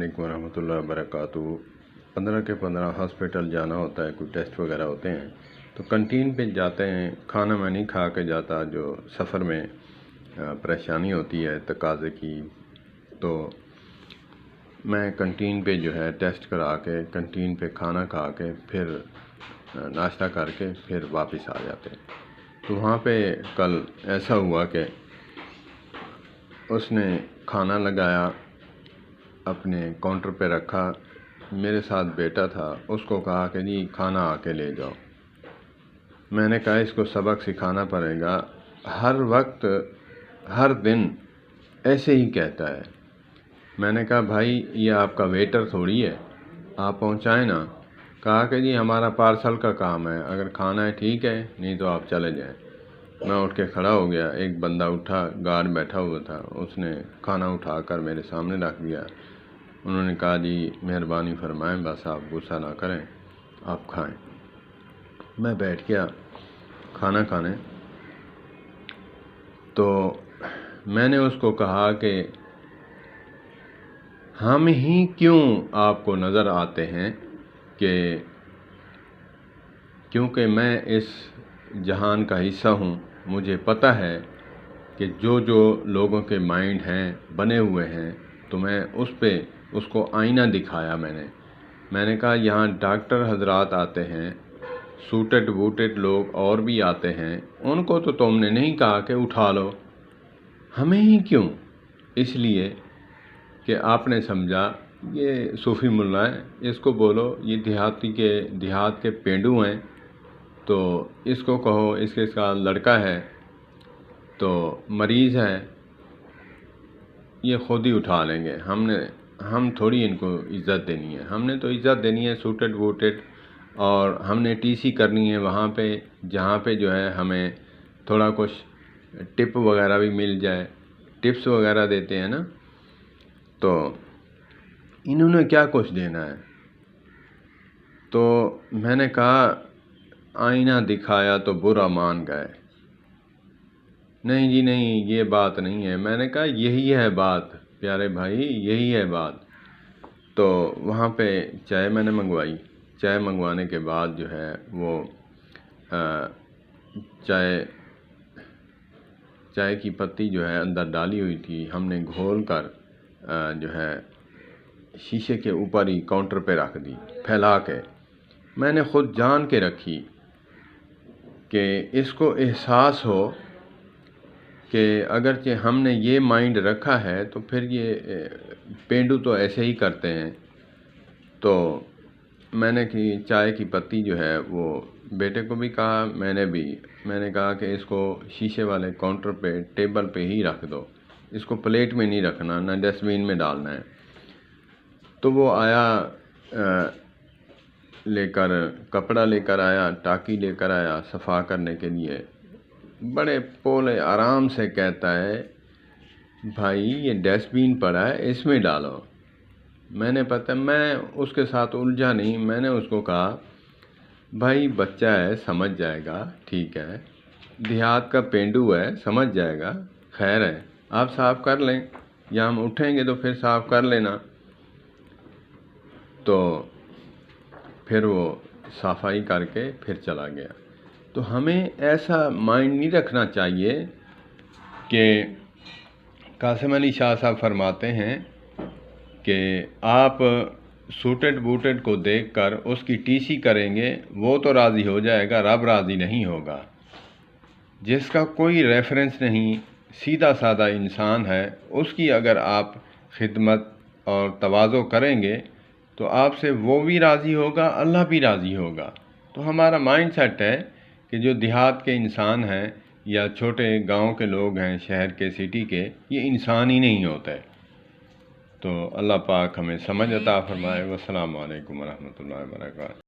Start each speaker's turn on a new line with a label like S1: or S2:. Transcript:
S1: علیکم ورحمۃ اللہ وبرکاتہ۔ 15 کے 15 ہاسپٹل جانا ہوتا ہے، کوئی ٹیسٹ وغیرہ ہوتے ہیں تو کنٹین پہ جاتے ہیں۔ کھانا میں نہیں کھا کے جاتا، جو سفر میں پریشانی ہوتی ہے تقاضے کی، تو میں کنٹین پہ جو ہے ٹیسٹ کرا کے کنٹین پہ کھانا کھا کے پھر ناشتہ کر کے پھر واپس آ جاتے ہیں۔ تو وہاں پہ کل ایسا ہوا کہ اس نے کھانا لگایا، اپنے کاؤنٹر پہ رکھا، میرے ساتھ بیٹا تھا، اس کو کہا کہ جی کھانا آ کے لے جاؤ۔ میں نے کہا اس کو سبق سکھانا پڑے گا، ہر وقت ہر دن ایسے ہی کہتا ہے۔ میں نے کہا بھائی یہ آپ کا ویٹر تھوڑی ہے، آپ پہنچائیں نا۔ کہا کہ جی ہمارا پارسل کا کام ہے، اگر کھانا ہے ٹھیک ہے، نہیں تو آپ چلے جائیں۔ میں اٹھ کے کھڑا ہو گیا، ایک بندہ اٹھا، گارڈ بیٹھا ہوا تھا، اس نے کھانا اٹھا کر میرے سامنے رکھ دیا۔ انہوں نے کہا جی مہربانی فرمائیں، بس آپ غصہ نہ کریں، آپ کھائیں۔ میں بیٹھ گیا کھانا کھانے، تو میں نے اس کو کہا کہ ہم ہی کیوں آپ کو نظر آتے ہیں کہ کیونکہ میں اس جہان کا حصہ ہوں، مجھے پتہ ہے کہ جو لوگوں کے مائنڈ ہیں بنے ہوئے ہیں، تو میں اس کو آئینہ دکھایا۔ میں نے کہا یہاں ڈاکٹر حضرات آتے ہیں، سوٹڈ بوٹڈ لوگ اور بھی آتے ہیں، ان کو تو تم نے نہیں کہا کہ اٹھا لو، ہمیں ہی کیوں؟ اس لیے کہ آپ نے سمجھا یہ صوفی ملا ہے، اس کو بولو یہ دیہات کے پینڈو ہیں، تو اس کو کہو اس کے ساتھ لڑکا ہے تو مریض ہے، یہ خود ہی اٹھا لیں گے، ہم تھوڑی ان کو عزت دینی ہے، ہم نے تو عزت دینی ہے سوٹڈ ووٹڈ، اور ہم نے ٹی سی کرنی ہے وہاں پہ جہاں پہ جو ہے ہمیں تھوڑا کچھ ٹپ وغیرہ بھی مل جائے، ٹپس وغیرہ دیتے ہیں نا، تو انہوں نے کیا کچھ دینا ہے؟ تو میں نے کہا آئینہ دکھایا تو برا مان گئے۔ نہیں جی نہیں، یہ بات نہیں ہے۔ میں نے کہا یہی ہے بات پیارے بھائی، یہی ہے بات۔ تو وہاں پہ چائے میں نے منگوائی، چائے منگوانے کے بعد جو ہے وہ چائے کی پتی جو ہے اندر ڈالی ہوئی تھی، ہم نے گھول کر جو ہے شیشے کے اوپر ہی کاؤنٹر پہ رکھ دی پھیلا کے۔ میں نے خود جان کے رکھی کہ اس کو احساس ہو کہ اگرچہ ہم نے یہ مائنڈ رکھا ہے تو پھر یہ پینڈو تو ایسے ہی کرتے ہیں۔ تو میں نے چائے کی پتی جو ہے وہ بیٹے کو بھی کہا، میں نے کہا کہ اس کو شیشے والے کاؤنٹر پہ ٹیبل پہ ہی رکھ دو، اس کو پلیٹ میں نہیں رکھنا، نہ ڈسٹ بین میں ڈالنا ہے۔ تو وہ آیا لے کر کپڑا لے کر آیا، ٹاکی لے کر آیا صفا کرنے کے لیے، بڑے پولے آرام سے کہتا ہے بھائی یہ ڈسٹ بین پڑا ہے اس میں ڈالو۔ میں اس کے ساتھ الجھا نہیں، میں نے اس کو کہا بھائی بچہ ہے سمجھ جائے گا، ٹھیک ہے، دیہات کا پینڈو ہے سمجھ جائے گا، خیر ہے، آپ صاف کر لیں یا ہم اٹھیں گے تو پھر صاف کر لینا۔ تو پھر وہ صفائی کر کے پھر چلا گیا۔ تو ہمیں ایسا مائنڈ نہیں رکھنا چاہیے کہ قاسم علی شاہ صاحب فرماتے ہیں کہ آپ سوٹڈ بوٹڈ کو دیکھ کر اس کی ٹی سی کریں گے، وہ تو راضی ہو جائے گا، رب راضی نہیں ہوگا۔ جس کا کوئی ریفرنس نہیں، سیدھا سادہ انسان ہے، اس کی اگر آپ خدمت اور تواضع کریں گے تو آپ سے وہ بھی راضی ہوگا، اللہ بھی راضی ہوگا۔ تو ہمارا مائنڈ سیٹ ہے کہ جو دیہات کے انسان ہیں یا چھوٹے گاؤں کے لوگ ہیں، شہر کے سٹی کے، یہ انسان ہی نہیں ہوتے۔ تو اللہ پاک ہمیں سمجھ عطا فرمائے۔ والسلام علیکم ورحمۃ اللہ وبرکاتہ۔